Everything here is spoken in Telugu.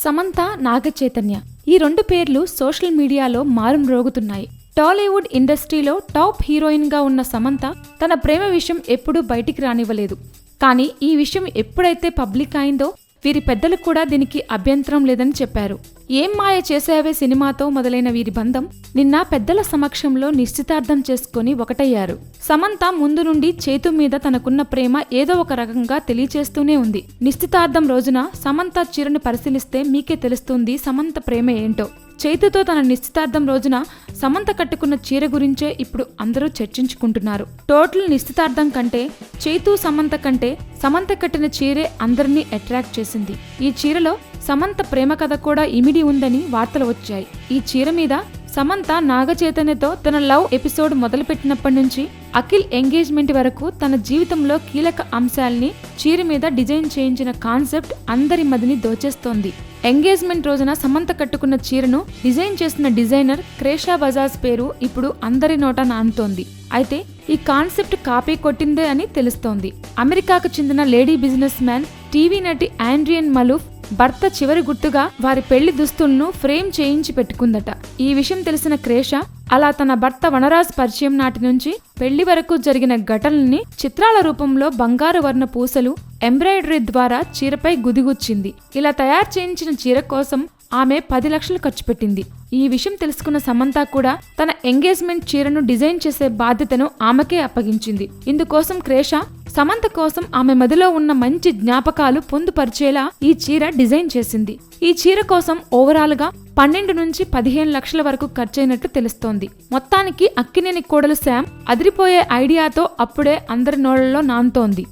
సమంత, నాగచైతన్య ఈ రెండు పేర్లు సోషల్ మీడియాలో మారుమ్రోగుతున్నాయి. టాలీవుడ్ ఇండస్ట్రీలో టాప్ హీరోయిన్ గా ఉన్న సమంత తన ప్రేమ విషయం ఎప్పుడూ బయటికి రానివ్వలేదు. కానీ ఈ విషయం ఎప్పుడైతే పబ్లిక్ అయిందో వీరి పెద్దలు కూడా దీనికి అభ్యంతరం లేదని చెప్పారు. ఏం మాయ చేసావే సినిమాతో మొదలైన వీరి బంధం నిన్న పెద్దల సమక్షంలో నిశ్చితార్థం చేసుకుని ఒకటయ్యారు. సమంత ముందు నుండి చైతు మీద తనకున్న ప్రేమ ఏదో ఒక రకంగా తెలియచేస్తూనే ఉంది. నిశ్చితార్థం రోజున సమంత చీరను పరిశీలిస్తే మీకే తెలుస్తుంది సమంత ప్రేమ ఏంటో. చైతుతో తన నిశ్చితార్థం రోజున సమంత కట్టుకున్న చీర గురించే ఇప్పుడు అందరూ చర్చించుకుంటున్నారు. టోటల్ నిశ్చితార్థం కంటే చైతు సమంత కంటే సమంత కట్టిన చీరే అందరినీ అట్రాక్ట్ చేసింది. ఈ చీరలో సమంత ప్రేమ కథ కూడా ఇమిడి ఉందని వార్తలు వచ్చాయి. ఈ చీర మీద సమంత నాగచైతన్యతో తన లవ్ ఎపిసోడ్ మొదలుపెట్టినప్పటి నుంచి అఖిల్ ఎంగేజ్మెంట్ వరకు తన జీవితంలో కీలక అంశాల్ని చీర మీద డిజైన్ చేయించిన కాన్సెప్ట్ అందరి మదిని దోచేస్తోంది. ఎంగేజ్మెంట్ రోజున సమంత కట్టుకున్న చీరను డిజైన్ చేసిన డిజైనర్ క్రేషా బజాజ్ పేరు ఇప్పుడు అందరి నోట నానుతోంది. అయితే ఈ కాన్సెప్ట్ కాపీ కొట్టిందే అని తెలుస్తోంది. అమెరికాకు చెందిన లేడీ బిజినెస్ మ్యాన్, టీవీ నటి ఆండ్రియన్ మలూఫ్ భర్త చివరి గుర్తుగా వారి పెళ్లి దుస్తులను ఫ్రేమ్ చేయించి పెట్టుకుందట. ఈ విషయం తెలిసిన క్రేషా అలా తన భర్త వనరాజ్ పరిచయం నాటి నుంచి పెళ్లి వరకు జరిగిన ఘటనల్ని చిత్రాల రూపంలో బంగారు వర్ణ పూసలు, ఎంబ్రాయిడరీ ద్వారా చీరపై గుదిగుచ్చింది. ఇలా తయారు చేయించిన చీర కోసం ఆమె 10 లక్షలు ఖర్చు పెట్టింది. ఈ విషయం తెలుసుకున్న సమంత కూడా తన ఎంగేజ్మెంట్ చీరను డిజైన్ చేసే బాధ్యతను ఆమెకే అప్పగించింది. ఇందుకోసం క్రేషా సమంత కోసం ఆమె మదిలో ఉన్న మంచి జ్ఞాపకాలు పొందుపరిచేలా ఈ చీర డిజైన్ చేసింది. ఈ చీర కోసం ఓవరాల్ గా 12 నుంచి 15 లక్షల వరకు ఖర్చయినట్టు తెలుస్తోంది. మొత్తానికి అక్కినేని కోడలు శామ్ అదిరిపోయే ఐడియాతో అప్పుడే అందరి నోళ్లలో నానుతోంది.